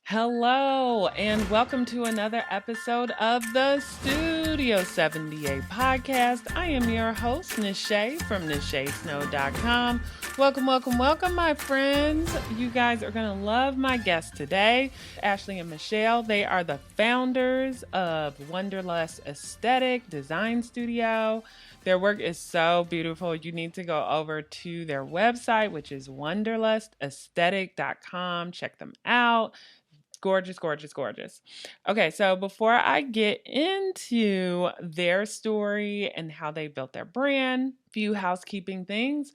Hello, and welcome to another episode of the Studio 78 podcast. I am your host, Nache from NacheSnow.com. Welcome, my friends. You guys are going to love my guest today, Ashley and Michelle. They are the founders of Wanderlust Aesthetic Design Studio. Their work is so beautiful. You need to go over to their website, which is wanderlustaesthetic.com. Check them out. Gorgeous. Okay, so before I get into their story and how they built their brand, few housekeeping things.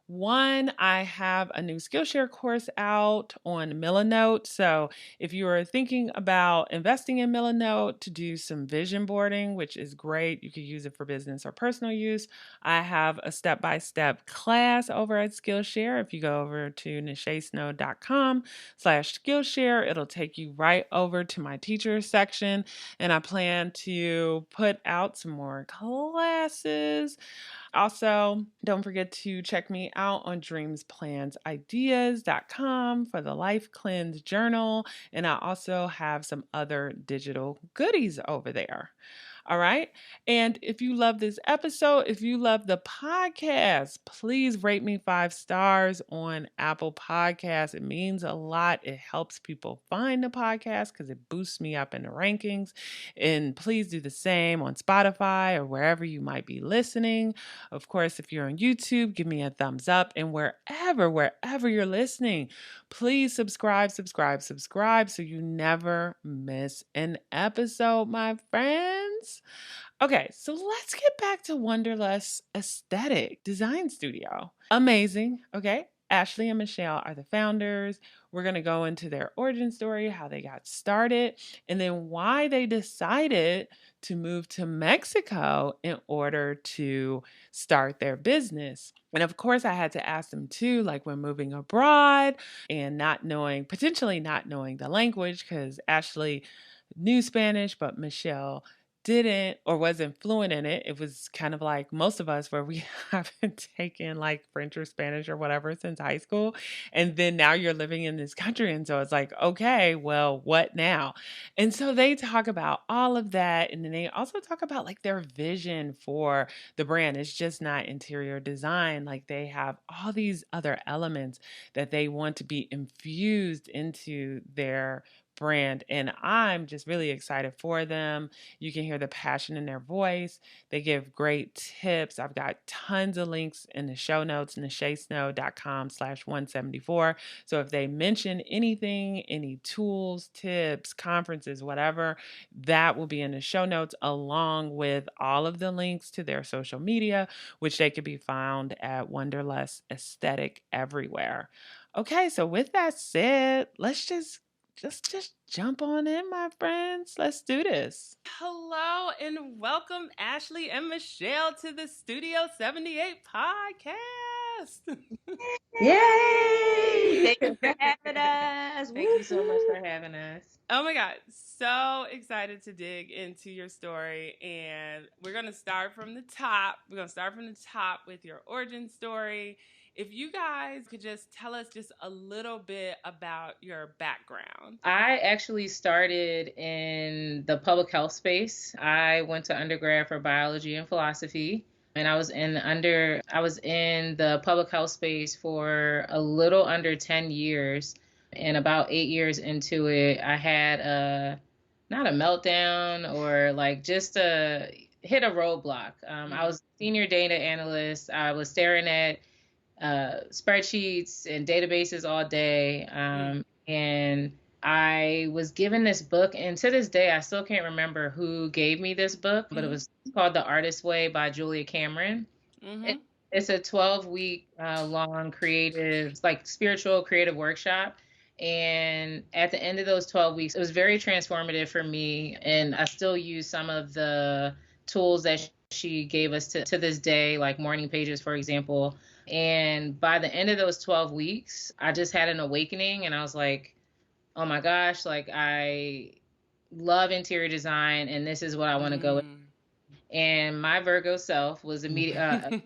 One, I have a new Skillshare course out on Milanote. So if you are thinking about investing in Milanote to do some vision boarding, which is great, you could use it for business or personal use. I have a step-by-step class over at Skillshare. If you go over to nachesnow.com/Skillshare, it'll take you right over to my teacher section. And I plan to put out some more classes. Also, don't forget to check me out on dreamsplansideas.com for the Life Cleanse Journal. And I also have some other digital goodies over there. All right. And if you love this episode, if you love the podcast, please rate me 5 stars on Apple Podcasts. It means a lot. It helps people find the podcast because it boosts me up in the rankings. And please do the same on Spotify or wherever you might be listening. Of course, if you're on YouTube, give me a thumbs up. And wherever you're listening, please subscribe so you never miss an episode, my friends. Okay, so let's get back to Wanderlust Aesthetic Design Studio. Amazing. Okay, Ashley and Michelle are the founders. We're going to go into their origin story, how they got started, and then why they decided to move to Mexico in order to start their business. And of course, I had to ask them too, like when moving abroad and potentially not knowing the language, because Ashley knew Spanish, but Michelle didn't or wasn't fluent in it. It was kind of like most of us where we haven't taken like French or Spanish or whatever since high school. And then now you're living in this country. And so it's like, okay, well, what now? And so they talk about all of that. And then they also talk about like their vision for the brand. It's just not interior design. Like they have all these other elements that they want to be infused into their brand. And I'm just really excited for them. You can hear the passion in their voice. They give great tips. I've got tons of links in the show notes, nachesnow.com/174. So if they mention anything, any tools, tips, conferences, whatever, that will be in the show notes along with all of the links to their social media, which they could be found at Wanderlust Aesthetic everywhere. Okay, so with that said, let's just jump on in, my friends. Let's do this. Hello and welcome, Ashley and Michelle, to the Studio 78 podcast. Yay! Thank you for having us. Thank you so much for having us. Oh my God, so excited to dig into your story. And we're going to start from the top. We're going to start from the top with your origin story. If you guys could just tell us just a little bit about your background. I actually started in the public health space. I went to undergrad for biology and philosophy, and I was in the public health space for a little under 10 years. And about 8 years into it, I had not a meltdown or like just hit a roadblock. I was a senior data analyst. I was staring at spreadsheets and databases all day. And I was given this book, and to this day, I still can't remember who gave me this book, but it was called The Artist's Way by Julia Cameron. It's a 12-week long creative, like spiritual creative workshop. And at the end of those 12 weeks, it was very transformative for me. And I still use some of the tools that she gave us to this day, like morning pages, for example. And by the end of those 12 weeks, I just had an awakening, and I was like, oh my gosh, like I love interior design and this is what I want to go with. And my Virgo self was immediate.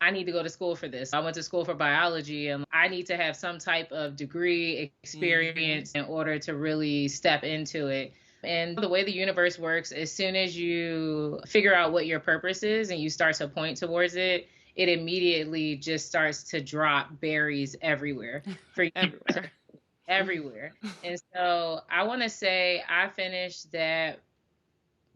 I need to go to school for this. I went to school for biology and I need to have some type of degree experience in order to really step into it. And the way the universe works, as soon as you figure out what your purpose is and you start to point towards it, it immediately just starts to drop berries everywhere for you. Everywhere. Everywhere. And so I want to say I finished that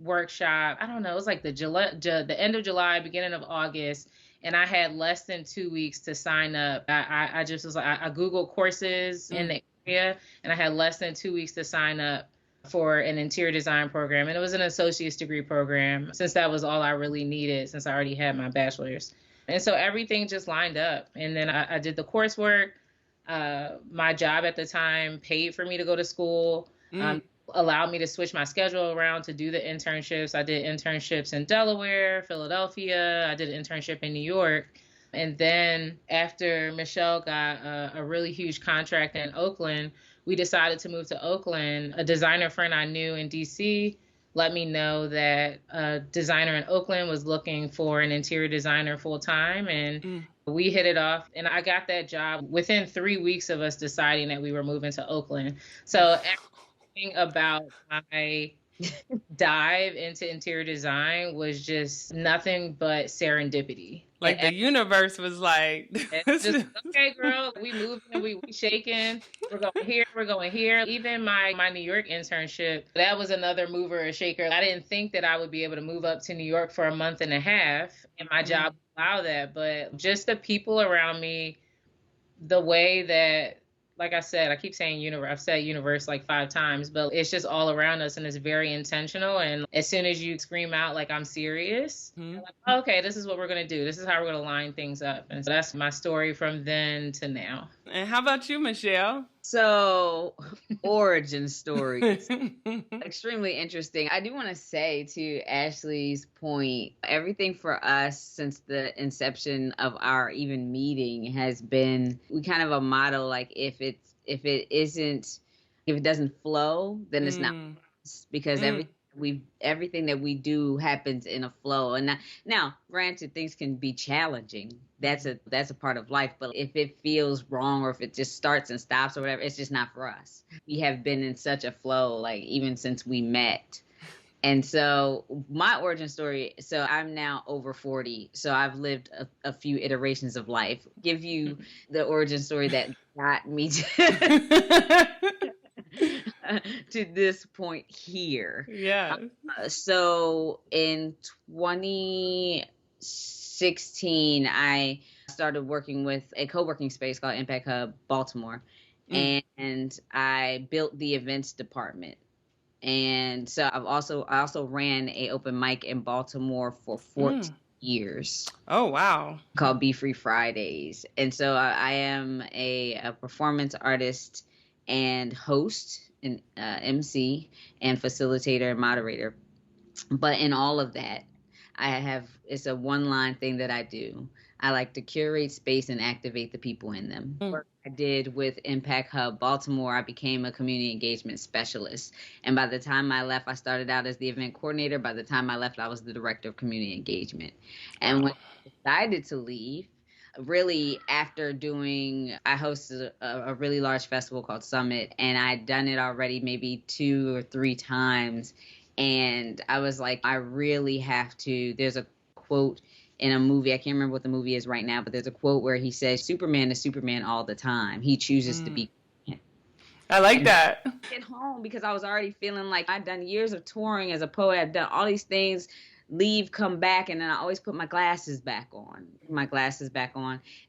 workshop. I don't know. It was like the end of July, beginning of August, and I had less than 2 weeks to sign up. I just was like, I Googled courses in the area, and I had less than 2 weeks to sign up for an interior design program, and it was an associate's degree program, since that was all I really needed, since I already had my bachelor's. And so everything just lined up, and then I did the coursework. My job at the time paid for me to go to school. Allowed me to switch my schedule around to do the internships. I did internships in Delaware, Philadelphia. I did an internship in New York. And then after Michelle got a really huge contract in Oakland, we decided to move to Oakland. A designer friend I knew in DC let me know that a designer in Oakland was looking for an interior designer full time. And we hit it off. And I got that job within 3 weeks of us deciding that we were moving to Oakland. So about my dive into interior design was just nothing but serendipity. Like the universe was like, just, okay, girl, we moving, we shaking, we're going here, we're going here. Even my New York internship, that was another mover or shaker. I didn't think that I would be able to move up to New York for a month and a half, and my job allowed that. But just the people around me, the way that, like I said, I keep saying universe. I've said universe like 5 times, but it's just all around us and it's very intentional. And as soon as you scream out, like, I'm serious, you're like, oh, okay, this is what we're going to do. This is how we're going to line things up. And so that's my story from then to now. And how about you, Michelle? So, origin stories. Extremely interesting. I do want to say, to Ashley's point, everything for us since the inception of our even meeting has been, we kind of a motto, like, if it doesn't flow, then it's not, because everything that we do happens in a flow. And now, granted, things can be challenging. That's a part of life. But if it feels wrong, or if it just starts and stops or whatever, it's just not for us. We have been in such a flow, like, even since we met. And so my origin story, so I'm now over 40. So I've lived a few iterations of life. Give you the origin story that got me to this point here. Yeah. So in 2016, I started working with a co-working space called Impact Hub Baltimore. And I built the events department. And so I also ran a open mic in Baltimore for 14 years. Oh, wow. Called Be Free Fridays. And so I am a performance artist and host and MC and facilitator and moderator. But in all of that, it's a one-line thing that I do. I like to curate space and activate the people in them. Work I did with Impact Hub Baltimore, I became a community engagement specialist. And by the time I left, I started out as the event coordinator. By the time I left, I was the director of community engagement. And when I decided to leave, really after I hosted a really large festival called Summit, and I'd done it already maybe 2 or 3 times. And I was like, I really have to, there's a quote in a movie, I can't remember what the movie is right now, but there's a quote where he says, Superman is Superman all the time. He chooses to be. I like that. At home, because I was already feeling like I'd done years of touring as a poet. I've done all these things, leave, come back, and then I always put my glasses back on.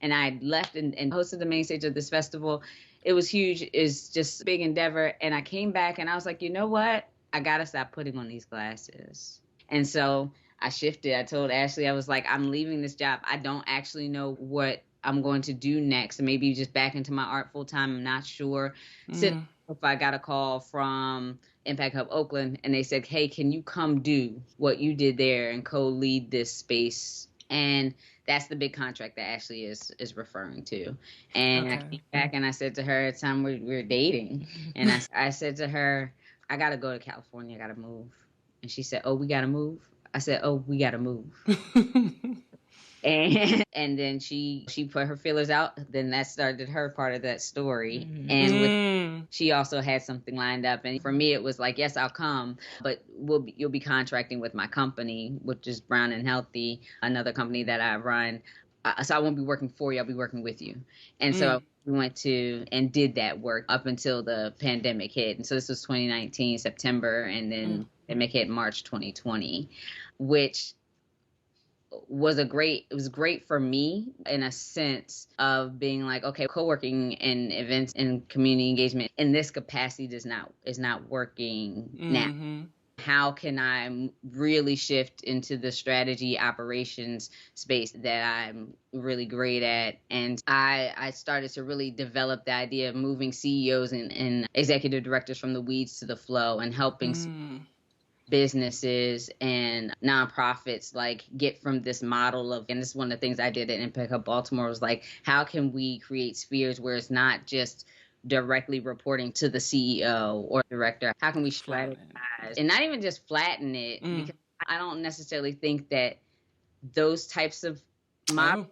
And I left and hosted the main stage of this festival. It was huge. It's just a big endeavor. And I came back and I was like, you know what? I got to stop putting on these glasses. And so I shifted. I told Ashley, I was like, I'm leaving this job. I don't actually know what I'm going to do next. Maybe just back into my art full time. I'm not sure. So if I got a call from Impact Hub Oakland and they said, hey, can you come do what you did there and co-lead this space? And that's the big contract that Ashley is referring to. And I came back and I said to her, at the time we're dating. And I said to her, I got to go to California. I got to move. And she said, oh, we got to move? I said, oh, we got to move. And then she put her feelers out. Then that started her part of that story. Mm-hmm. And she also had something lined up. And for me, it was like, yes, I'll come, but you'll be contracting with my company, which is Brown and Healthy, another company that I run. So I won't be working for you. I'll be working with you. And so we went to and did that work up until the pandemic hit. And so this was 2019, September, and then pandemic hit March 2020, which was it was great for me in a sense of being like, okay, co-working and events and community engagement in this capacity is not working now. How can I really shift into the strategy operations space that I'm really great at? And I started to really develop the idea of moving CEOs and executive directors from the weeds to the flow and helping businesses and nonprofits like get from this model of, and this is one of the things I did at Impact Hub Baltimore, was like, how can we create spheres where it's not just directly reporting to the CEO or director? How can we strategize and not even just flatten it? Because I don't necessarily think that those types of model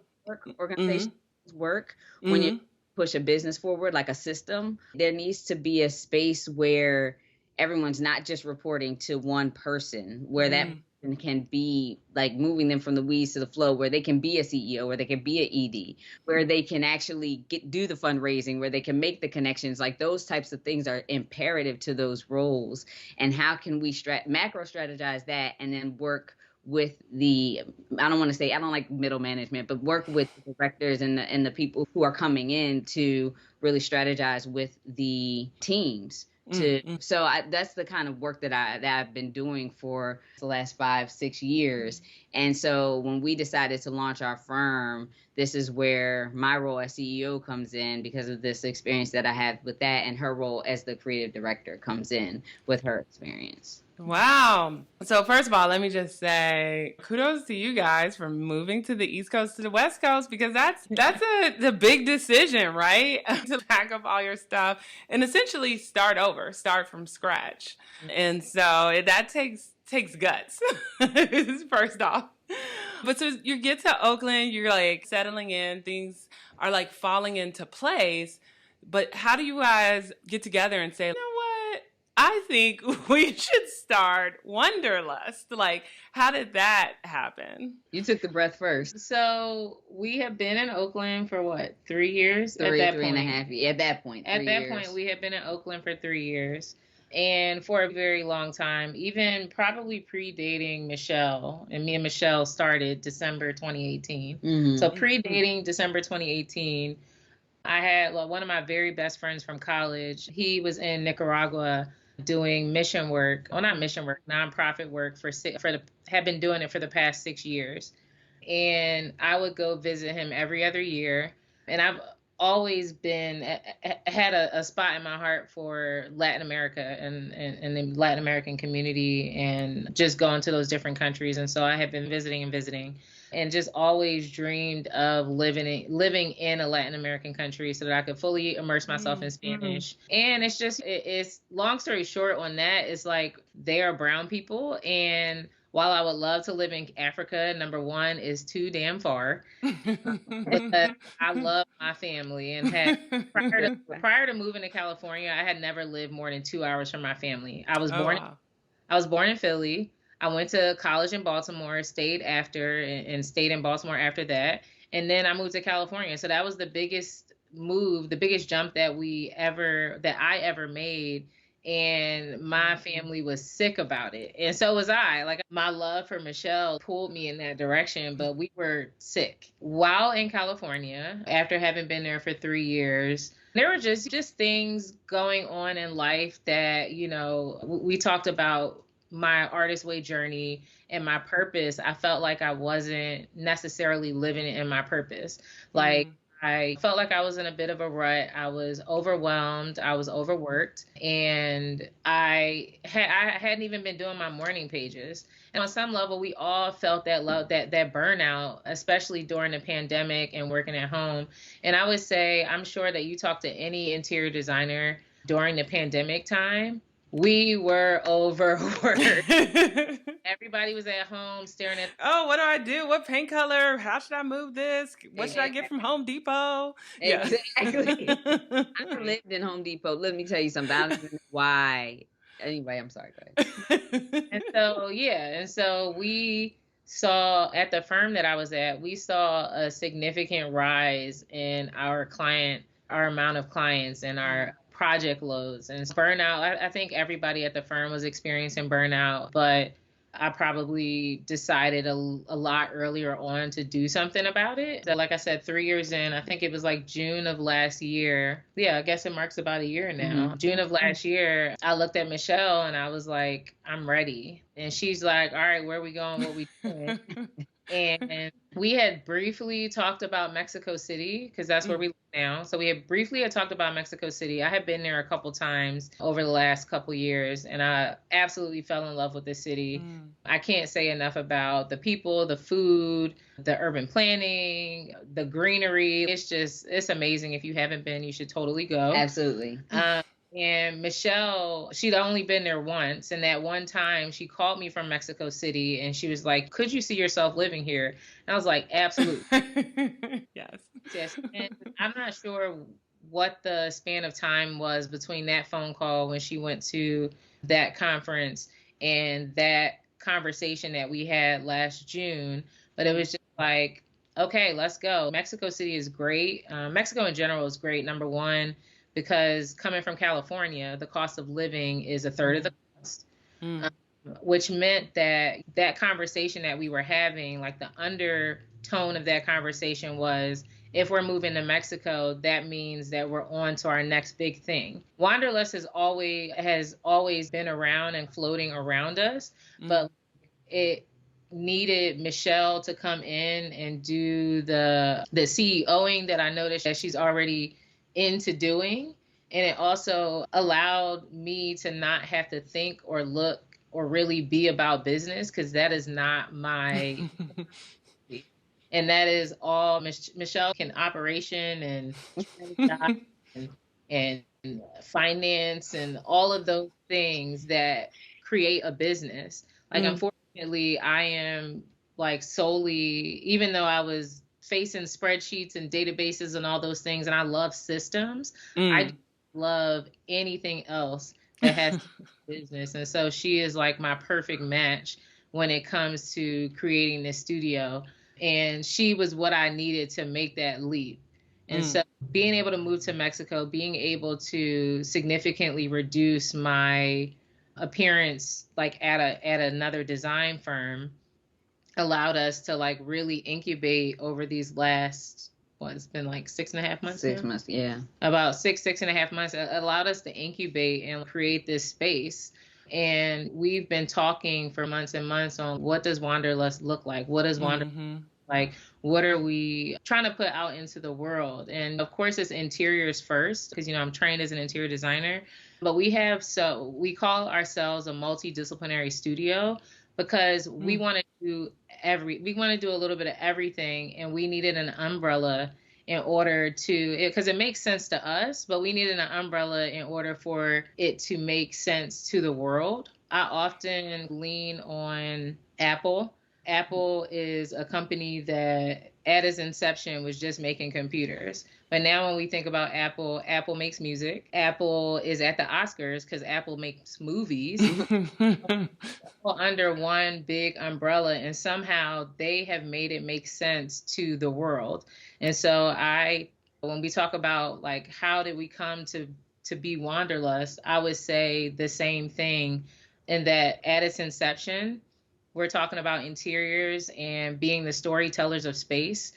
organizations work when you push a business forward, like a system. There needs to be a space where everyone's not just reporting to one person, where that person can be like moving them from the weeds to the flow, where they can be a CEO, where they can be an ED, where they can actually do the fundraising, where they can make the connections. Like those types of things are imperative to those roles. And how can we macro strategize that and then work with I don't like middle management, but work with the directors and the people who are coming in to really strategize with the teams. So that's the kind of work that I've been doing for the last 5-6 years. And so when we decided to launch our firm, this is where my role as CEO comes in, because of this experience that I have with that, and her role as the creative director comes in with her experience. Wow. So first of all, let me just say kudos to you guys for moving to the East Coast to the West Coast, because that's the big decision, right? To pack up all your stuff and essentially start from scratch. And so that takes guts, first off. But so you get to Oakland, you're like settling in, things are like falling into place. But how do you guys get together and say, you know what? I think we should start Wanderlust. Like, how did that happen? You took the breath first. So we have been in Oakland for what, 3 years? Three and a half. At that point, we had been in Oakland for 3 years. And for a very long time, even probably predating Michelle, and me and Michelle started December 2018. So predating December 2018, I had one of my very best friends from college. He was in Nicaragua doing mission work, nonprofit work had been doing it for the past 6 years. And I would go visit him every other year. And I've always had a spot in my heart for Latin America and the Latin American community, and just going to those different countries. And so I have been visiting and just always dreamed of living in a Latin American country so that I could fully immerse myself in Spanish. And it's long story short on that, it's like they are brown people. And while I would love to live in Africa, number one is too damn far. But I love my family, and prior to moving to California, I had never lived more than 2 hours from my family. I was born in Philly. I went to college in Baltimore, stayed stayed in Baltimore after that. And then I moved to California. So that was the biggest move, the biggest jump that I ever made. And my family was sick about it. And so was I. Like, my love for Michelle pulled me in that direction, but we were sick. While in California, after having been there for 3 years, there were just things going on in life that, we talked about my artist way journey and my purpose. I felt like I wasn't necessarily living in my purpose. Like, I felt like I was in a bit of a rut. I was overwhelmed. I was overworked, and I hadn't even been doing my morning pages. And on some level, we all felt that burnout, especially during the pandemic and working at home. And I would say, I'm sure that you talk to any interior designer during the pandemic time, We were overworked. Everybody was at home staring at. Oh, what do I do? What paint color? How should I move this? What should I get from Home Depot? Yeah. Exactly. I lived in Home Depot. Let me tell you something. I don't even know why. Anyway, I'm sorry. Go ahead. And so we saw at the firm that I was at, we saw a significant rise in our amount of clients and our project loads and burnout. I think everybody at the firm was experiencing burnout, but I probably decided a lot earlier on to do something about it. So like I said, 3 years in, I think it was like June of last year. Yeah, I guess it marks about a year now. June of last year, I looked at Michelle and I was like, I'm ready. And she's like, all right, where are we going? What we doing? And we had briefly talked about Mexico City because that's where we live now. So we had briefly talked about Mexico City. I had been there a couple times over the last couple years, and I absolutely fell in love with the city. I can't say enough about the people, the food, the urban planning, the greenery. It's amazing. If you haven't been, you should totally go. Absolutely. And Michelle, she'd only been there once. And that one time she called me from Mexico City and she was like, could you see yourself living here? And I was like, absolutely. Yes. And I'm not sure what the span of time was between that phone call when she went to that conference and that conversation that we had last June. But it was just like, okay, let's go. Mexico City is great. Mexico in general is great. Number one, because coming from California, the cost of living is a third of the cost, which meant that conversation that we were having, like the undertone of that conversation was, if we're moving to Mexico, that means that we're on to our next big thing. Wanderlust has always been around and floating around us, but it needed Michelle to come in and do the CEOing that I noticed that she's already into doing. And it also allowed me to not have to think or look or really be about business, because that is not my and that is all Michelle can operation and finance and all of those things that create a business. Like unfortunately, I am like solely, even though I was facing spreadsheets and databases and all those things, and I love systems, I love anything else that has business. And so she is like my perfect match when it comes to creating this studio. And she was what I needed to make that leap. And so being able to move to Mexico, being able to significantly reduce my appearance like at another design firm allowed us to like really incubate over these last, it's been like 6.5 months. 6 months, yeah. About 6.5 months. It allowed us to incubate and create this space. And we've been talking for months and months on what does Wanderlust look like? What does Wanderlust like? What are we trying to put out into the world? And of course, it's interiors first, because, I'm trained as an interior designer. But we call ourselves a multidisciplinary studio because we want to do a little bit of everything, and we needed an umbrella in order to, because it makes sense to us, but we needed an umbrella in order for it to make sense to the world. I often lean on Apple. Apple is a company that at its inception was just making computers. But now when we think about Apple, Apple makes music. Apple is at the Oscars because Apple makes movies under one big umbrella. And somehow they have made it make sense to the world. And so when we talk about like, how did we come to be Wanderlust, I would say the same thing, in that at its inception, we're talking about interiors and being the storytellers of space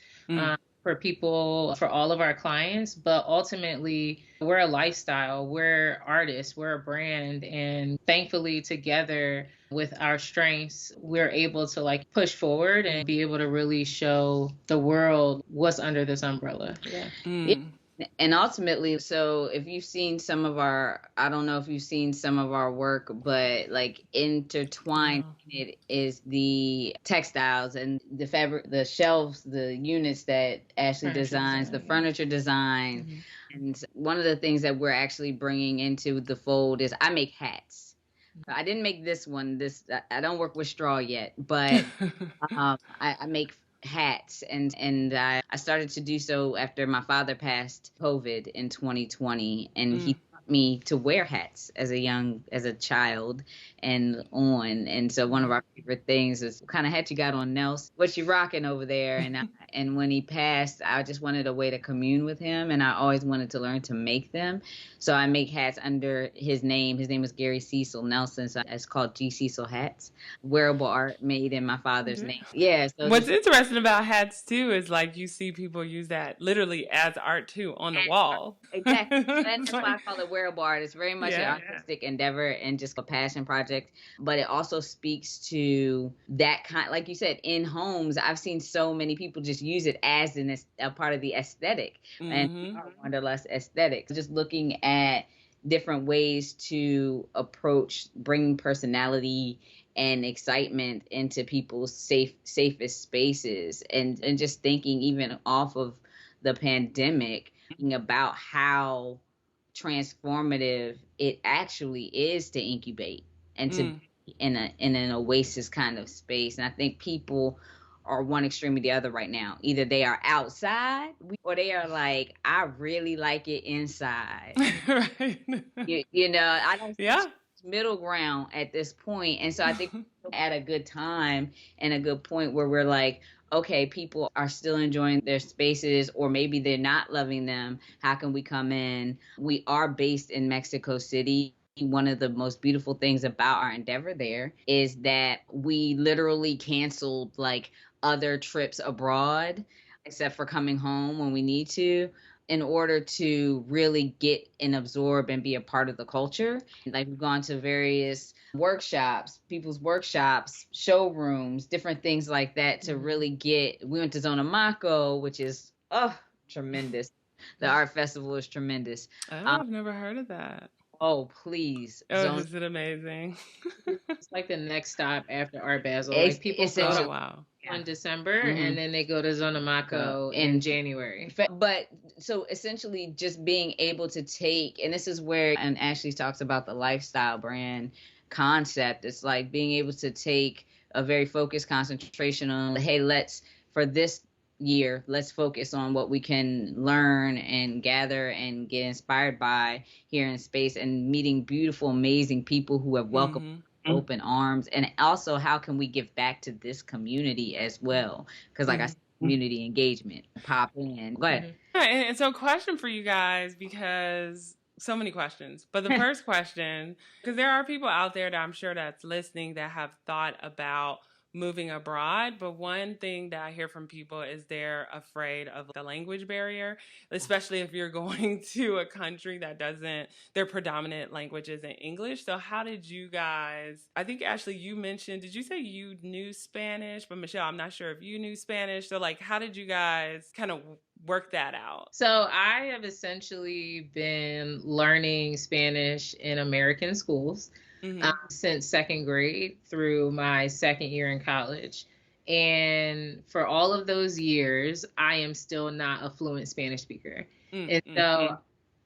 for people, for all of our clients. But ultimately, we're a lifestyle, we're artists, we're a brand. And thankfully, together with our strengths, we're able to like push forward and be able to really show the world what's under this umbrella. Yeah. And ultimately, so if you've seen some of I don't know if you've seen some of our work, but like intertwined in it is the textiles and the fabric, the shelves, the units that Ashley designs, the furniture design. And one of the things that we're actually bringing into the fold is I make hats. I didn't make this one. I don't work with straw yet, but I make hats, and I started to do so after my father passed COVID in 2020, and he taught me to wear hats as a child and so one of our favorite things is what kind of hat you got on, Nels, what you rocking over there. And when he passed, I just wanted a way to commune with him, and I always wanted to learn to make them. So I make hats under his name. His name is Gary Cecil Nelson. So it's called G Cecil Hats. Wearable art made in my father's name. Yeah. So what's interesting about hats too is like you see people use that literally as art too on the wall. Exactly. That's why I call it wearable art. It's very much an artistic endeavor and just a passion project. But it also speaks to that kind, like you said, in homes. I've seen so many people just use it as a part of the aesthetic and Wanderlust Aesthetic. Just looking at different ways to approach bringing personality and excitement into people's safest spaces, and just thinking even off of the pandemic about how transformative it actually is to incubate and to be in an oasis kind of space. And I think people are one extreme or the other right now. Either they are outside or they are like, I really like it inside. Right. You know, I don't see middle ground at this point. And so I think we're at a good time and a good point where we're like, okay, people are still enjoying their spaces, or maybe they're not loving them. How can we come in? We are based in Mexico City. One of the most beautiful things about our endeavor there is that we literally canceled like other trips abroad, except for coming home when we need to, in order to really get and absorb and be a part of the culture. Like we've gone to various workshops, people's workshops, showrooms, different things like that to really we went to Zona Maco, which is, tremendous. The art festival is tremendous. Oh, I've never heard of that. Oh, please. Oh, is it amazing? It's like the next stop after Art Basel. Like people go in December and then they go to Zona Maco in January. But so essentially just being able to take, and this is where, and Ashley talks about the lifestyle brand concept. It's like being able to take a very focused concentration on, hey, for this year, let's focus on what we can learn and gather and get inspired by here in space, and meeting beautiful, amazing people who have welcomed open arms. And also, how can we give back to this community as well? Because like I said, community engagement, pop in. Go ahead. And so question for you guys, because so many questions, but the first question, because there are people out there that I'm sure that's listening that have thought about moving abroad, but one thing that I hear from people is they're afraid of the language barrier, especially if you're going to a country that their predominant language isn't English. So how did you guys, I think Ashley, you mentioned, did you say you knew Spanish? But Michelle, I'm not sure if you knew Spanish. So like, how did you guys kind of work that out? So I have essentially been learning Spanish in American schools. Since second grade through my second year in college. And for all of those years, I am still not a fluent Spanish speaker. And so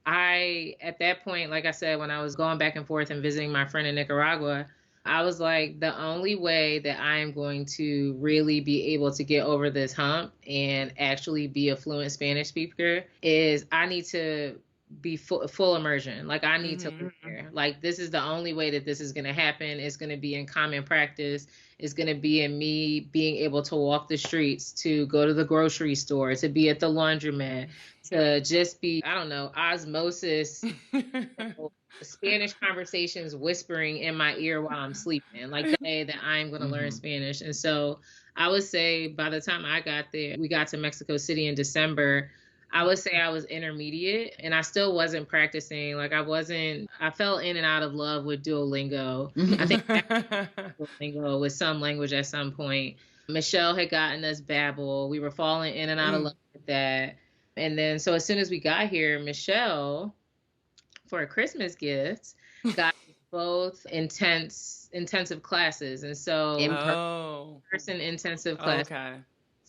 at that point, like I said, when I was going back and forth and visiting my friend in Nicaragua, I was like, the only way that I am going to really be able to get over this hump and actually be a fluent Spanish speaker is I need to be full immersion. Like I need to live here. Like this is the only way that this is going to happen. It's going to be in common practice. It's going to be in me being able to walk the streets, to go to the grocery store, to be at the laundromat, to just be, I don't know, osmosis, Spanish conversations whispering in my ear while I'm sleeping. Like the day that I'm going to learn Spanish. And so I would say by the time I got there, we got to Mexico City in December, I would say I was intermediate, and I still wasn't practicing. Like I fell in and out of love with Duolingo. I think Duolingo with some language at some point. Michelle had gotten us Babbel. We were falling in and out of love with that. And then, so as soon as we got here, Michelle, for a Christmas gift, got both intensive classes. And so in-person intensive classes. Okay.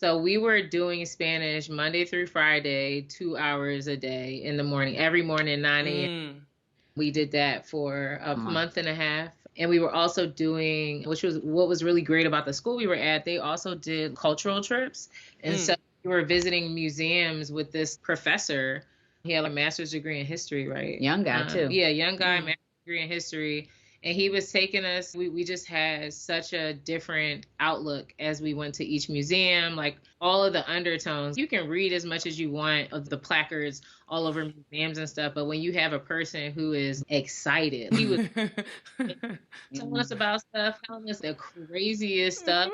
So we were doing Spanish Monday through Friday, 2 hours a day in the morning, every morning, 9 a.m. We did that for a month and a half. And we were also doing, which was what was really great about the school we were at, they also did cultural trips. And so we were visiting museums with this professor. He had a master's degree in history, right? Young guy, too. Yeah, young guy, master's degree in history. And he was taking us, we just had such a different outlook as we went to each museum, like all of the undertones. You can read as much as you want of the placards all over museums and stuff, but when you have a person who is excited, he was telling us about stuff, telling us the craziest stuff.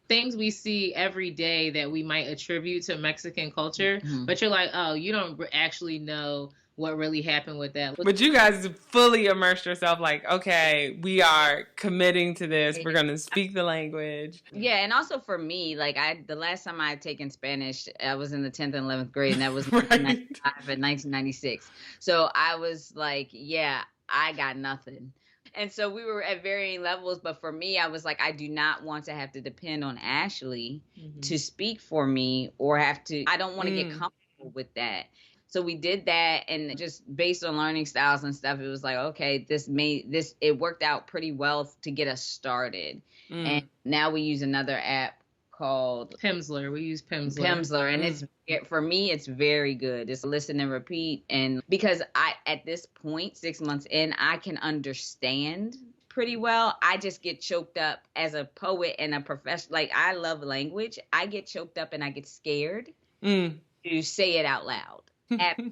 Things we see every day that we might attribute to Mexican culture, but you're like, oh, you don't actually know what really happened with that. But you guys fully immersed yourself, like, okay, we are committing to this. We're going to speak the language. Yeah, and also for me, like the last time I had taken Spanish, I was in the 10th and 11th grade, and that was 1995 and 1996. So I was like, yeah, I got nothing. And so we were at varying levels, but for me, I was like, I do not want to have to depend on Ashley to speak for me or I don't want to get comfortable with that. So we did that, and just based on learning styles and stuff, it was like, okay, it worked out pretty well to get us started. And now we use another app called Pimsleur. We use Pimsleur. Pimsleur, and for me, it's very good. It's listen and repeat. And because at this point, 6 months in, I can understand pretty well. I just get choked up as a poet and a professional. Like, I love language. I get choked up and I get scared to say it out loud.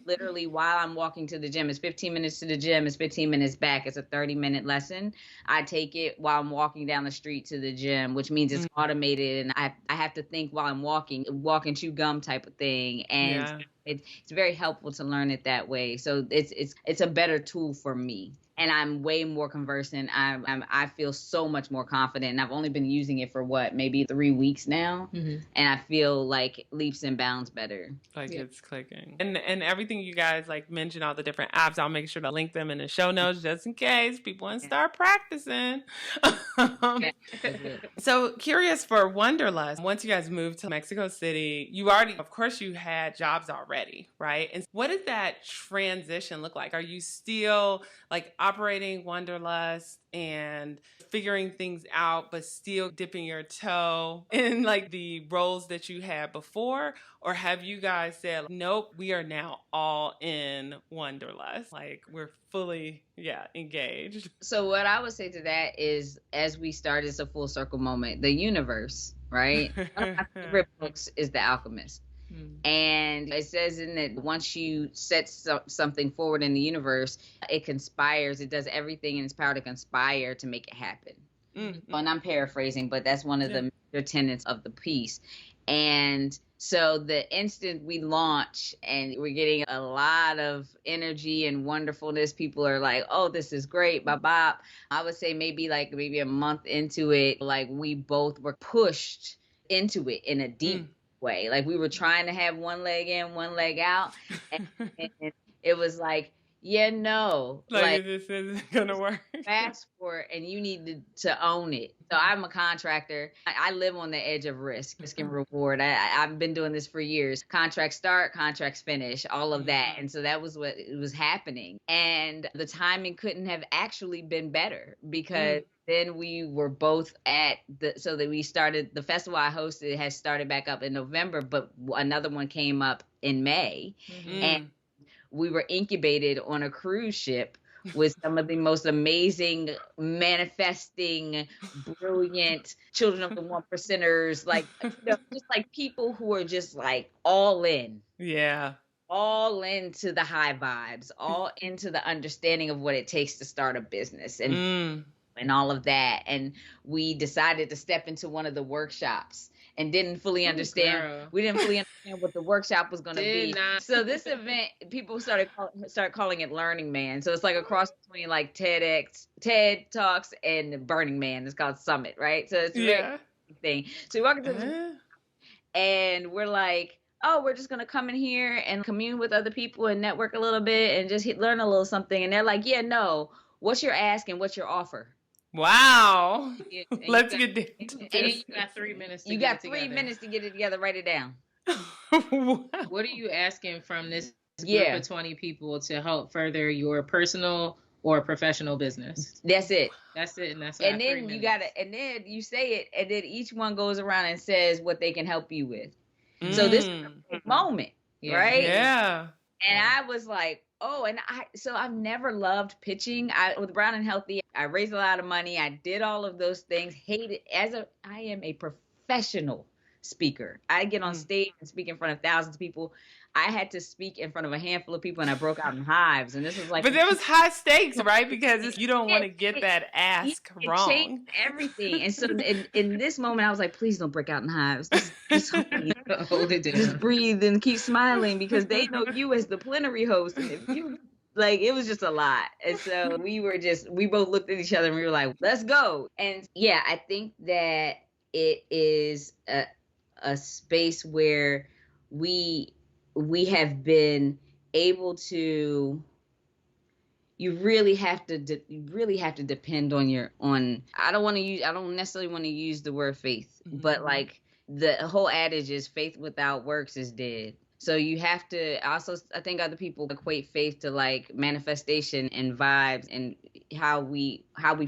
Literally while I'm walking to the gym. It's 15 minutes to the gym. It's 15 minutes back. It's a 30-minute lesson. I take it while I'm walking down the street to the gym, which means it's automated, and I have to think while I'm walk and chew gum type of thing. And it's very helpful to learn it that way. So it's a better tool for me. And I'm way more conversant. I feel so much more confident. And I've only been using it for maybe 3 weeks now. And I feel like leaps and bounds better. Like it's clicking. And everything you guys like mentioned, all the different apps, I'll make sure to link them in the show notes just in case people want to start practicing. So curious for Wanderlust, once you guys moved to Mexico City, you had jobs already, right? And what did that transition look like? Are you still like operating Wanderlust and figuring things out, but still dipping your toe in like the roles that you had before? Or have you guys said, nope, we are now all in Wanderlust? Like we're fully, engaged. So what I would say to that is, as we started, it's a full circle moment. The universe, right? One of my favorite books is The Alchemist. And it says in it, once you set something forward in the universe, it conspires. It does everything in its power to conspire to make it happen. And I'm paraphrasing, but that's one of the major tenets of the piece. And so the instant we launch and we're getting a lot of energy and wonderfulness, people are like, oh, this is great, bop. I would say maybe a month into it, like we both were pushed into it in a deep way. Like we were trying to have one leg in, one leg out. And it was like, like this isn't gonna work. Fast forward, and you need to own it. So I'm a contractor. I live on the edge of risk and reward. I've been doing this for years. Contracts start, contracts finish, all of that. And so that was what was happening. And the timing couldn't have actually been better, because then we were both so that we started, the festival I hosted has started back up in November, but another one came up in May. And we were incubated on a cruise ship with some of the most amazing, manifesting, brilliant children of the 1%ers, like, just like people who are just like all in. Yeah. All into the high vibes, all into the understanding of what it takes to start a business and all of that. And we decided to step into one of the workshops and didn't fully understand. We didn't fully understand what the workshop was going to be. So this event, people started calling it Learning Man. So it's like a cross between like TED Talks and Burning Man. It's called Summit, right? So it's a very thing. So we walk into the and we're like, oh, we're just going to come in here and commune with other people and network a little bit and just learn a little something. And they're like, what's your ask and what's your offer? Wow. Let's get into this. And you got 3 minutes to get it together. You got 3 minutes to get it together. Write it down. What are you asking from this group of 20 people to help further your personal or professional business. That's it. That's it. And that's and then you gotta, and then you say it, and then each one goes around and says what they can help you with. So this is a big moment, right? Yeah. And I was like, oh, and I've never loved pitching. With Brown and Healthy, I raised a lot of money. I did all of those things. I am a professional speaker. I get on stage and speak in front of thousands of people. I had to speak in front of a handful of people, and I broke out in hives. And this was like, but there was high stakes, right? Because you don't want to get that ask wrong. Changed everything. And so in this moment, I was like, please don't break out in hives. Just hold it down. Just breathe and keep smiling, because they know you as the plenary host. And if you it was just a lot. And so we both looked at each other and we were like, let's go. And yeah, I think that it is a space where we have been able to, you really have to depend on I don't necessarily want to use the word faith, but like the whole adage is faith without works is dead. So you have to also, I think other people equate faith to like manifestation and vibes and how we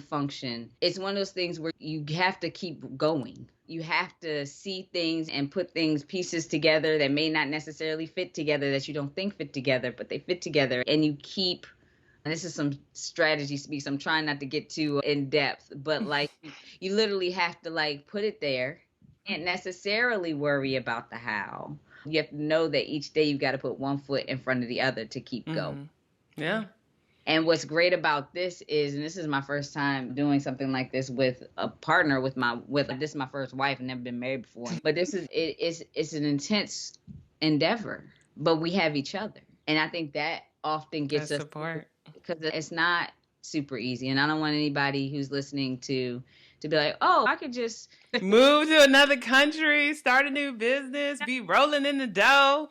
function. It's one of those things where you have to keep going. You have to see things and put pieces together that may not necessarily fit together, that you don't think fit together, but they fit together. And you keep, and this is some strategy speaks, I'm trying not to get too in depth, but like you literally have to like put it there and necessarily worry about the how. You have to know that each day you've got to put one foot in front of the other to keep going. Yeah. And what's great about this is, and this is my first time doing something like this with a partner, this is my first wife, I've never been married before. But it's an intense endeavor, but we have each other. And I think that often gets us support, because it's not super easy. And I don't want anybody who's listening to be like, oh, I could just move to another country, start a new business, be rolling in the dough.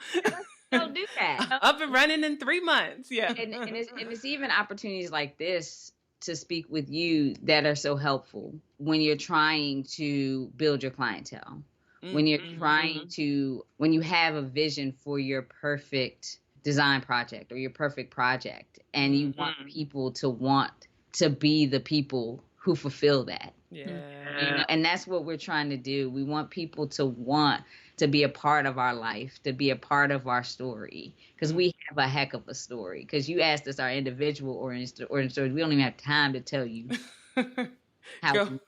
Don't do that. Up and running in 3 months. Yeah. And it's even opportunities like this to speak with you that are so helpful when you're trying to build your clientele. When you're trying to, when you have a vision for your perfect design project or your perfect project, and you want people to want to be the people who fulfill that. Yeah. And that's what we're trying to do. We want people to want to be a part of our life, to be a part of our story, because we have a heck of a story. Because you asked us our individual origin stories, we don't even have time to tell you how.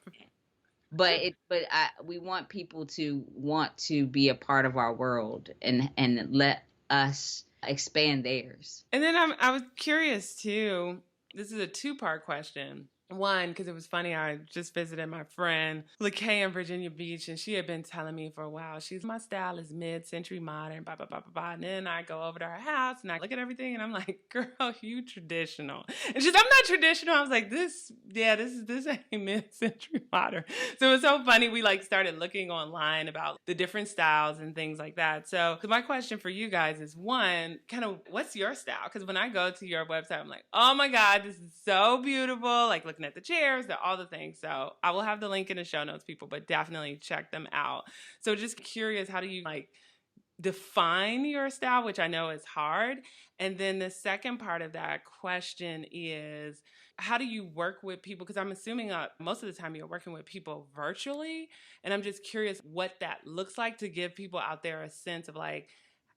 We want people to want to be a part of our world and let us expand theirs. And then I was curious too. This is a 2-part question. One, because it was funny, I just visited my friend LaKay in Virginia Beach, and she had been telling me for a while, my style is mid-century modern, blah, blah, blah, blah, blah. And then I go over to her house and I look at everything and I'm like, girl, you traditional. And she's, I'm not traditional. I was like, this ain't mid-century modern. So it was so funny. We like started looking online about the different styles and things like that. So my question for you guys is, one, kind of what's your style? Because when I go to your website, I'm like, oh my God, this is so beautiful. Like looking at the chairs, all the things. So I will have the link in the show notes, people, but definitely check them out. So just curious, how do you like define your style, which I know is hard? And then the second part of that question is, how do you work with people? Because I'm assuming most of the time you're working with people virtually. And I'm just curious what that looks like, to give people out there a sense of like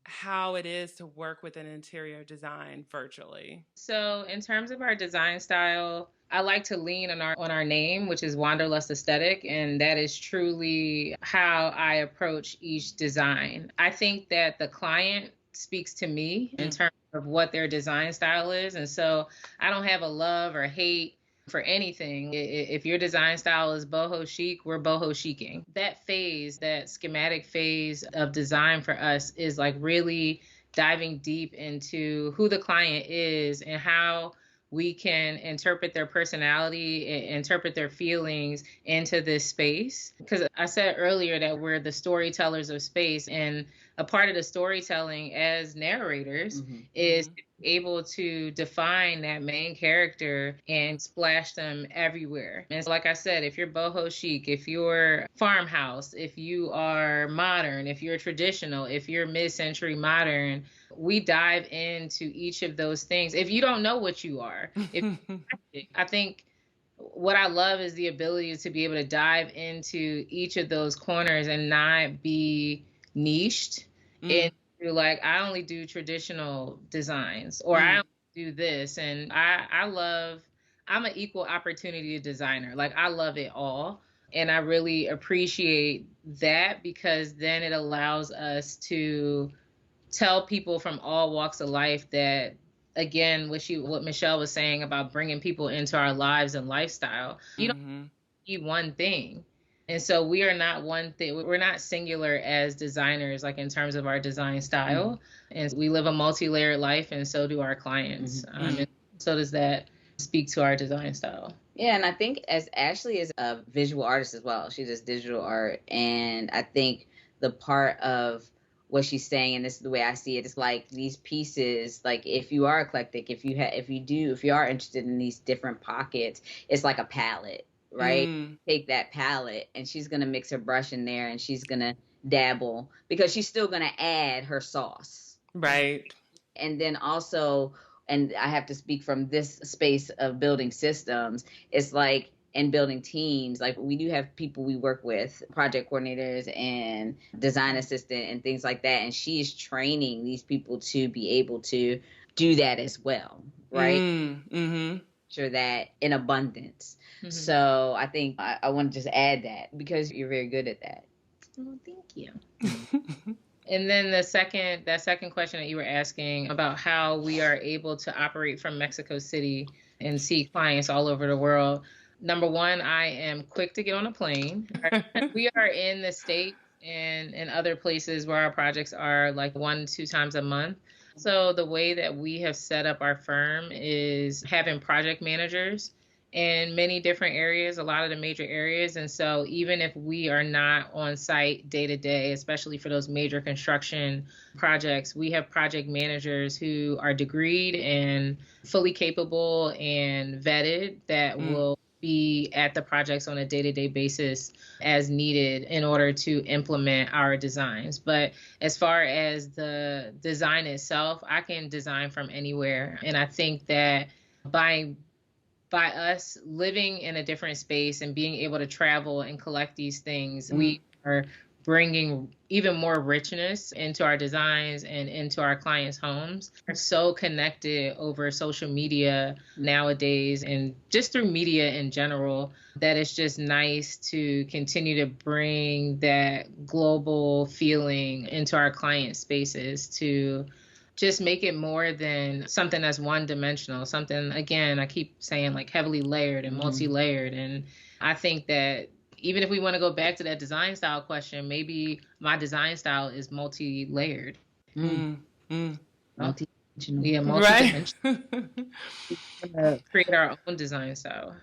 how it is to work with an interior design virtually. So in terms of our design style, I like to lean on our name, which is Wanderlust Aesthetic, and that is truly how I approach each design. I think that the client speaks to me in terms of what their design style is, and so I don't have a love or hate for anything. If your design style is boho chic, we're boho chicing. That phase, that schematic phase of design for us is like really diving deep into who the client is and how we can interpret their personality, interpret their feelings into this space. Because I said earlier that we're the storytellers of space, and a part of the storytelling as narrators is able to define that main character and splash them everywhere. And so, like I said, if you're boho chic, if you're farmhouse, if you are modern, if you're traditional, if you're mid-century modern, we dive into each of those things. If you don't know what you are, I think what I love is the ability to be able to dive into each of those corners and not be niched into, like, I only do traditional designs, or I only do this. And I'm an equal opportunity designer. Like, I love it all. And I really appreciate that, because then it allows us to tell people from all walks of life that, again, what Michelle was saying about bringing people into our lives and lifestyle, you don't be one thing. And so we are not one thing. We're not singular as designers, like in terms of our design style. And we live a multi-layered life, and so do our clients. And so does that speak to our design style. Yeah, and I think as Ashley is a visual artist as well, she does digital art. And I think the part of what she's saying, and this is the way I see it, is like these pieces, like if you are eclectic, if you are interested in these different pockets, it's like a palette, right? Take that palette, and she's gonna mix her brush in there, and she's gonna dabble, because she's still gonna add her sauce, right? And then also, and I have to speak from this space of building systems, it's like, and building teams, like we do have people we work with, project coordinators and design assistant and things like that. And she is training these people to be able to do that as well, right? Sure, that in abundance. So I think I want to just add that, because you're very good at that. Well, thank you. And then that second question that you were asking about how we are able to operate from Mexico City and see clients all over the world. Number one, I am quick to get on a plane. We are in the States and in other places where our projects are like 1-2 times a month. So the way that we have set up our firm is having project managers in many different areas, a lot of the major areas. And so even if we are not on site day to day, especially for those major construction projects, we have project managers who are degreed and fully capable and vetted that will be at the projects on a day-to-day basis as needed in order to implement our designs. But as far as the design itself, I can design from anywhere. And I think that by us living in a different space and being able to travel and collect these things, we are bringing even more richness into our designs and into our clients' homes. We're so connected over social media nowadays, and just through media in general, that it's just nice to continue to bring that global feeling into our client spaces, to just make it more than something that's one-dimensional, something, again, I keep saying, like heavily layered and multi-layered. And I think that even if we want to go back to that design style question, maybe my design style is multi-layered. Multi-dimensional. Yeah, multi-dimensional. Right. Create our own design style.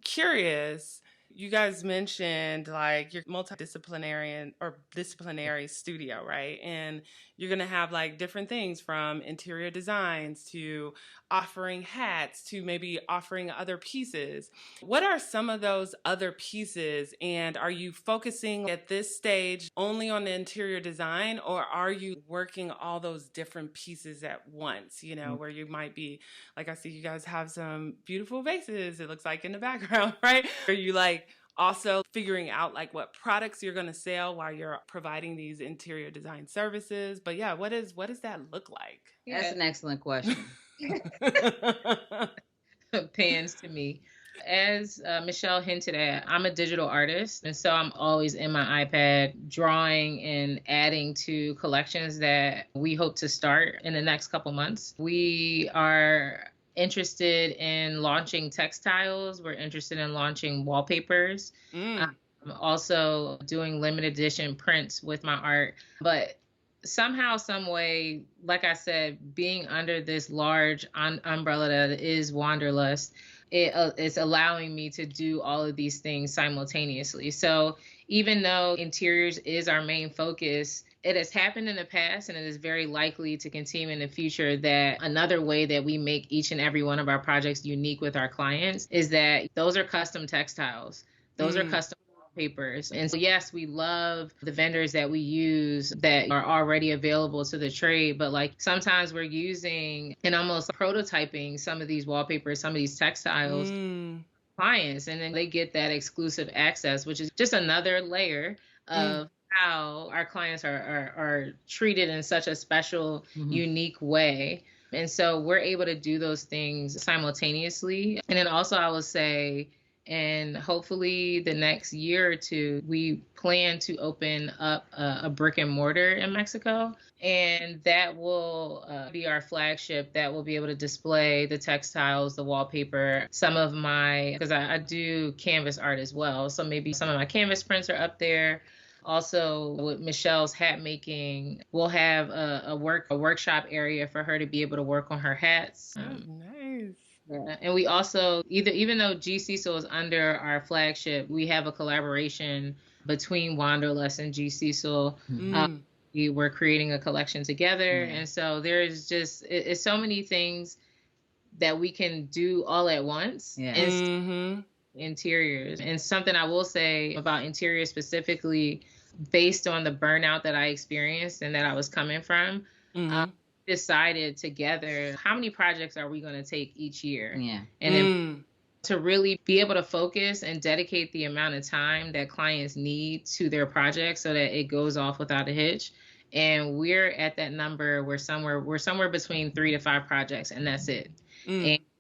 Curious. You guys mentioned like your multidisciplinary or disciplinary studio, right? And you're going to have like different things from interior designs to offering hats to maybe offering other pieces. What are some of those other pieces? And are you focusing at this stage only on the interior design, or are you working all those different pieces at once, you know, where you might be, like I see you guys have some beautiful vases, it looks like in the background, right? Are you like also figuring out like what products you're going to sell while you're providing these interior design services? But yeah, what does that look like? That's an excellent question. Pans to me. As Michelle hinted at, I'm a digital artist, and so I'm always in my iPad drawing and adding to collections that we hope to start in the next couple months. We are interested in launching textiles. We're interested in launching wallpapers. I'm also doing limited edition prints with my art. But somehow, some way, like I said, being under this large umbrella that is Wanderlust, it's allowing me to do all of these things simultaneously. So even though interiors is our main focus, it has happened in the past, and it is very likely to continue in the future, that another way that we make each and every one of our projects unique with our clients is that those are custom textiles. Those are custom papers. And so, yes, we love the vendors that we use that are already available to the trade, but like sometimes we're using and almost prototyping some of these wallpapers, some of these textiles clients, and then they get that exclusive access, which is just another layer of how our clients are treated in such a special, unique way. And so we're able to do those things simultaneously. And then also I will say, and hopefully the next year or two, we plan to open up a brick and mortar in Mexico. And that will be our flagship, that will be able to display the textiles, the wallpaper, some of my, because I do canvas art as well. So maybe some of my canvas prints are up there. Also, with Michelle's hat making, we'll have a workshop area for her to be able to work on her hats. Nice. Yeah. And we also, even though G Cecil is under our flagship, we have a collaboration between Wanderlust and G Cecil. We're creating a collection together. And so there's just, it's so many things that we can do all at once. And interiors. And something I will say about interiors specifically, based on the burnout that I experienced and that I was coming from, decided together, how many projects are we going to take each year? And then to really be able to focus and dedicate the amount of time that clients need to their project so that it goes off without a hitch. And we're at that number, we're somewhere between 3 to 5 projects, and that's it.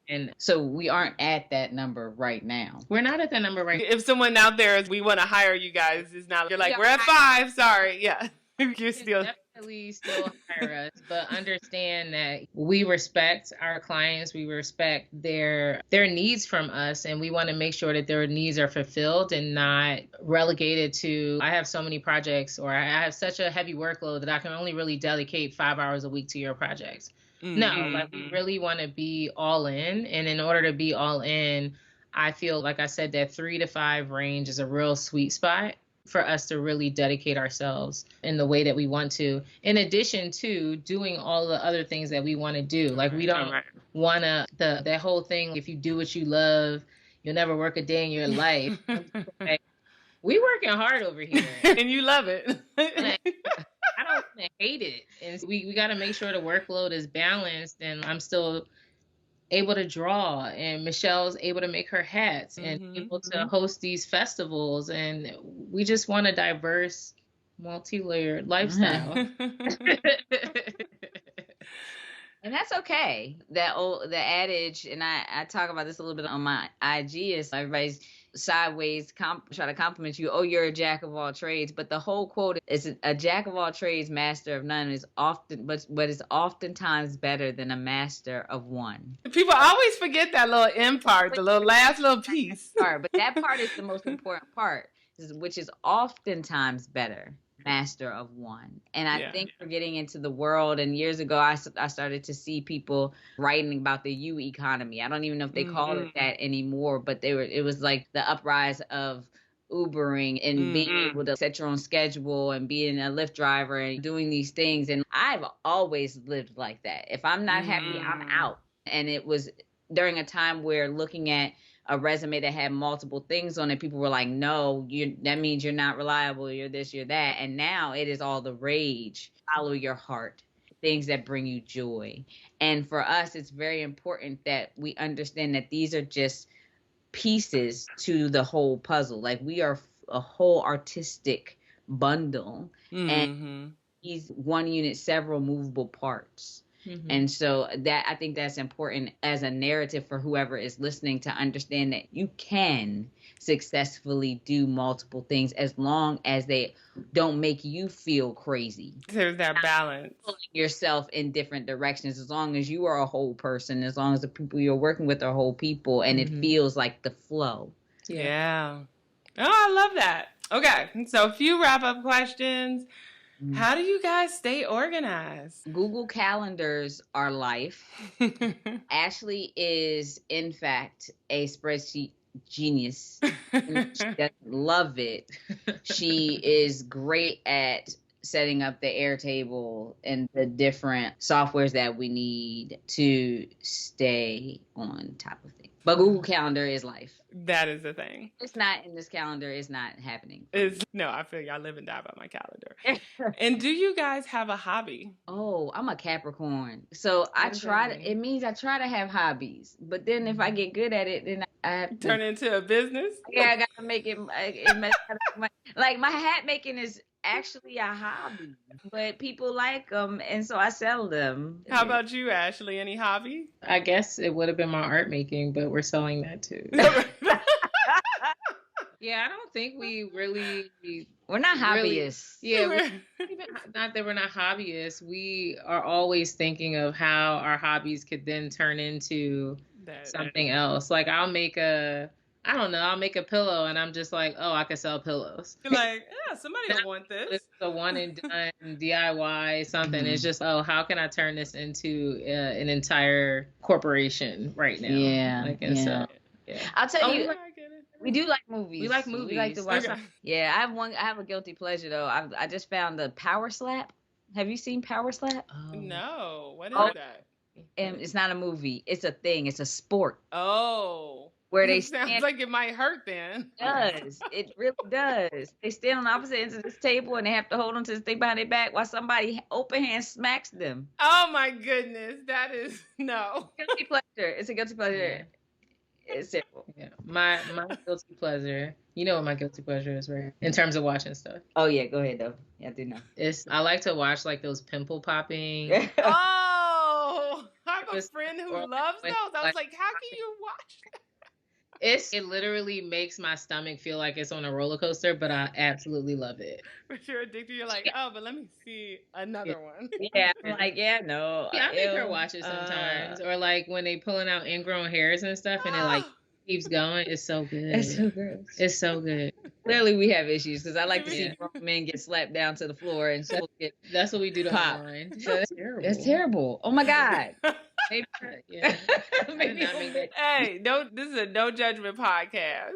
And so we aren't at that number right now. We're not at that number right now. If someone out there, we want to hire you guys, it's not, you're like, we're at 5, sorry. Yeah. You're still definitely still hire us, but understand that we respect our clients, we respect their needs from us, and we want to make sure that their needs are fulfilled and not relegated to, I have so many projects, or I have such a heavy workload that I can only really dedicate 5 hours a week to your projects. No, like we really want to be all in. And in order to be all in, I feel like I said that 3 to 5 range is a real sweet spot for us to really dedicate ourselves in the way that we want to, in addition to doing all the other things that we want to do. Like we don't want to, that whole thing, if you do what you love, you'll never work a day in your life. We working hard over here. And you love it. I don't hate it. And we got to make sure the workload is balanced, and I'm still able to draw, and Michelle's able to make her hats and able to host these festivals. And we just want a diverse, multi-layered lifestyle. And that's okay. The adage, and I talk about this a little bit on my IG, is everybody's sideways try to compliment you. Oh, you're a jack of all trades. But the whole quote is, a jack of all trades, master of none, is often, but is oftentimes better than a master of one. People always forget that little end part, the last little piece. But that part is the most important part, which is oftentimes better. Master of one. And I think we're getting into the world, and years ago I started to see people writing about the U economy. I don't even know if they call it that anymore, but it was like the uprise of Ubering and being able to set your own schedule and being a Lyft driver and doing these things. And I've always lived like that. If I'm not happy, I'm out. And it was during a time where looking at a resume that had multiple things on it, people were like, no, that means you're not reliable, you're this, you're that. And now it is all the rage. Follow your heart, things that bring you joy. And for us, it's very important that we understand that these are just pieces to the whole puzzle. Like, we are a whole artistic bundle, and each one unit, several movable parts. And so that, I think that's important as a narrative for whoever is listening, to understand that you can successfully do multiple things as long as they don't make you feel crazy. There's that balance. Pulling yourself in different directions, as long as you are a whole person, as long as the people you're working with are whole people, and it feels like the flow. Yeah. Oh, I love that. Okay, so a few wrap-up questions. How do you guys stay organized? Google Calendars are life. Ashley is, in fact, a spreadsheet genius. She doesn't love it. She is great at setting up the Airtable and the different softwares that we need to stay on top of things. But Google Calendar is life. That is the thing. It's not in this calendar. It's not happening. No, I feel you. I live and die by my calendar. And do you guys have a hobby? Oh, I'm a Capricorn. So it means I try to have hobbies. But then if I get good at it, then I have to turn into a business? Yeah, I got to make it. Like my hat making is actually a hobby, but people like them, and so I sell them. How about you, Ashley? Any hobby? I guess it would have been my art making, but we're selling that too. Yeah, I don't think we really. We're not hobbyists. Yeah, not that we're not hobbyists. We are always thinking of how our hobbies could then turn into something else. Like I'll make a pillow and I'm just like, oh, I could sell pillows. You're like, yeah, somebody will want this. It's a one and done DIY something. It's just, oh, how can I turn this into an entire corporation right now? Yeah. So, I'll tell you. We do like movies. We like movies. We like to watch. Okay. Yeah, I have a guilty pleasure though. I just found the Power Slap. Have you seen Power Slap? Oh. No. What is that? And it's not a movie. It's a thing. It's a sport. Oh. Where they sounds like it might hurt then. It does. It really does. They stand on opposite ends of this table and they have to hold on to this thing behind their back while somebody open hand smacks them. Oh my goodness. That is no. Guilty pleasure. It's a guilty pleasure. Yeah. It's simple. Yeah. My guilty pleasure. You know what my guilty pleasure is, right? In terms of watching stuff. Oh yeah, go ahead though. Yeah, I do know. I like to watch like those pimple popping. Oh, I have a friend who loves those. I was like, how can you watch that? It literally makes my stomach feel like it's on a roller coaster, but I absolutely love it. But you're addicted. You're like, oh, but let me see another one. Yeah, I'm like, no. Yeah, I make her watch it sometimes. Or like when they pulling out ingrown hairs and stuff, and it like keeps going. It's so good. It's so gross. It's so good. Clearly, we have issues because I like to see grown men get slapped down to the floor and that's what we do to pop. online. So that's terrible. That's terrible. Oh my God. Yeah. Hey, this is a no judgment podcast.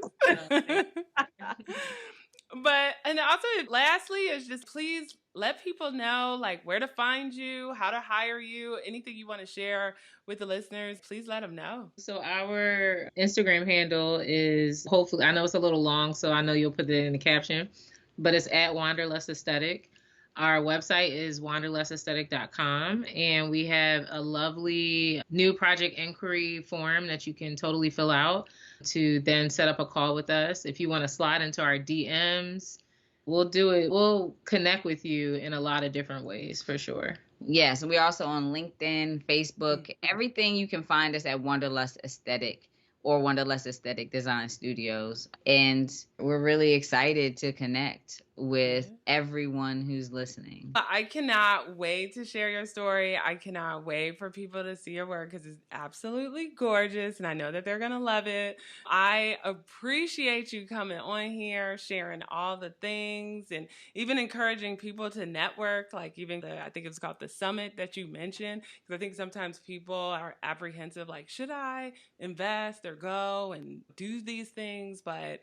And also lastly is just please let people know like where to find you, how to hire you, anything you want to share with the listeners, please let them know. So our Instagram handle is, hopefully, I know it's a little long, so I know you'll put it in the caption, but it's at Wanderlust Aesthetic. Our website is wanderlustaesthetic.com, and we have a lovely new project inquiry form that you can totally fill out to then set up a call with us. If you want to slide into our DMs, we'll do it. We'll connect with you in a lot of different ways for sure. Yes, we're also on LinkedIn, Facebook, everything. You can find us at Wanderlust Aesthetic or Wanderlust Aesthetic Design Studios. And we're really excited to connect with everyone who's listening. I cannot wait to share your story. I cannot wait for people to see your work because it's absolutely gorgeous and I know that they're going to love it. I appreciate you coming on here, sharing all the things and even encouraging people to network, like even I think it's called the summit that you mentioned, because I think sometimes people are apprehensive, like, should I invest or go and do these things? But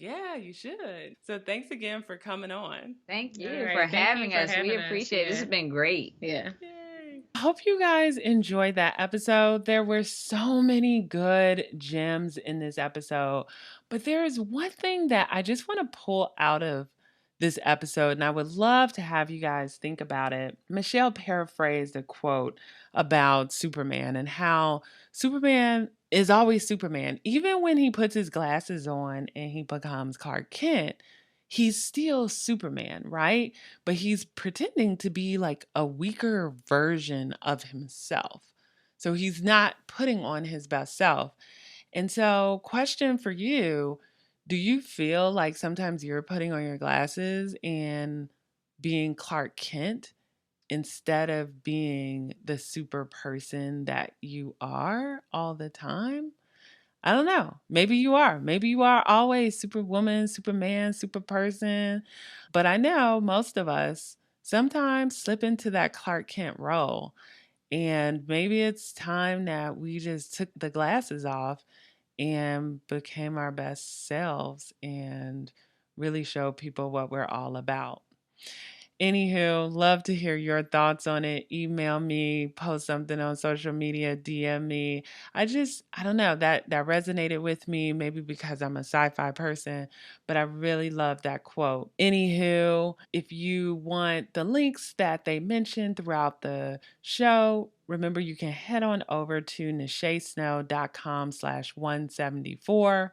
yeah, you should. So thanks again for coming on. Thank you for having us. We appreciate it. This has been great. Yeah. Yay. I hope you guys enjoyed that episode. There were so many good gems in this episode, but there is one thing that I just want to pull out of this episode, and I would love to have you guys think about it. Michelle paraphrased a quote about Superman and how Superman is always Superman. Even when he puts his glasses on and he becomes Clark Kent, he's still Superman, right? But he's pretending to be like a weaker version of himself. So he's not putting on his best self. And so, question for you, do you feel like sometimes you're putting on your glasses and being Clark Kent instead of being the super person that you are all the time? I don't know. Maybe you are. Maybe you are always Superwoman, Superman, super person. But I know most of us sometimes slip into that Clark Kent role. And maybe it's time that we just took the glasses off and became our best selves and really show people what we're all about. Anywho, love to hear your thoughts on it. Email me, post something on social media, DM me. I don't know, that resonated with me, maybe because I'm a sci-fi person, but I really love that quote. Anywho, if you want the links that they mentioned throughout the show, remember you can head on over to nachesnow.com/174.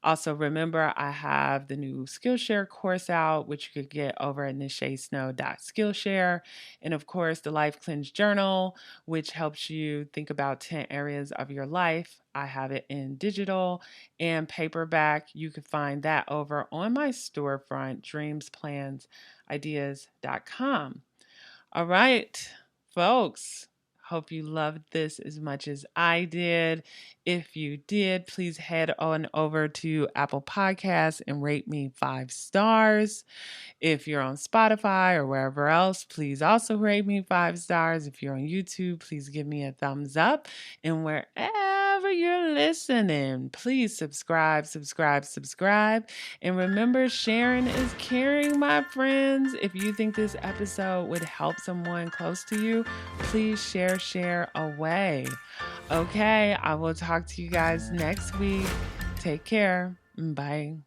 Also, remember, I have the new Skillshare course out, which you could get over at nachesnow.skillshare. And of course, the Life Cleanse Journal, which helps you think about 10 areas of your life. I have it in digital and paperback. You can find that over on my storefront, dreamsplansideas.com. All right, folks. Hope you loved this as much as I did. If you did, please head on over to Apple Podcasts and rate me 5 stars. If you're on Spotify or wherever else, please also rate me 5 stars. If you're on YouTube, please give me a thumbs up. And wherever you're listening, please subscribe. And remember, sharing is caring, my friends. If you think this episode would help someone close to you, please share away. Okay, I will talk to you guys next week. Take care. Bye.